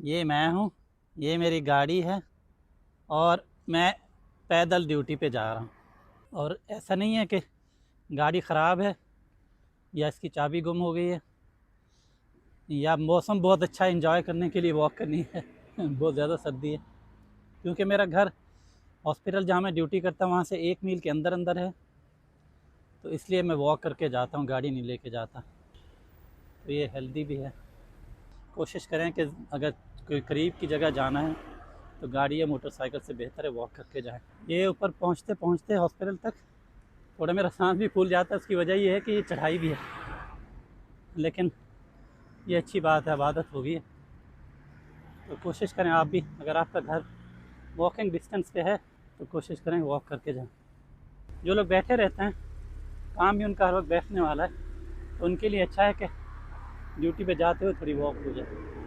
ये मैं हूँ, ये मेरी गाड़ी है और मैं पैदल ड्यूटी पे जा रहा हूँ। और ऐसा नहीं है कि गाड़ी ख़राब है या इसकी चाबी गुम हो गई है या मौसम बहुत अच्छा एंजॉय करने के लिए वॉक करनी है बहुत ज़्यादा सर्दी है। क्योंकि मेरा घर हॉस्पिटल जहाँ मैं ड्यूटी करता हूँ वहाँ से 1 मील के अंदर अंदर है, तो इसलिए मैं वॉक करके जाता हूँ, गाड़ी नहीं लेके जाता। तो ये हेल्दी भी है। कोशिश करें कि अगर कोई करीब की जगह जाना है तो गाड़ी या मोटरसाइकिल से बेहतर है वॉक करके जाएं। ये ऊपर पहुँचते पहुँचते हॉस्पिटल तक थोड़ा मेरा सांस भी फूल जाता है। उसकी वजह ये है कि ये चढ़ाई भी है, लेकिन ये अच्छी बात है, आदत हो गई है। तो कोशिश करें आप भी, अगर आपका घर वॉकिंग डिस्टेंस पे है तो कोशिश करें वॉक करके जाएं। जो लोग बैठे रहते हैं, काम भी उनका हर वक्त बैठने वाला है, तो उनके लिए अच्छा है कि ड्यूटी पे जाते हुए थोड़ी वॉक हो जाए।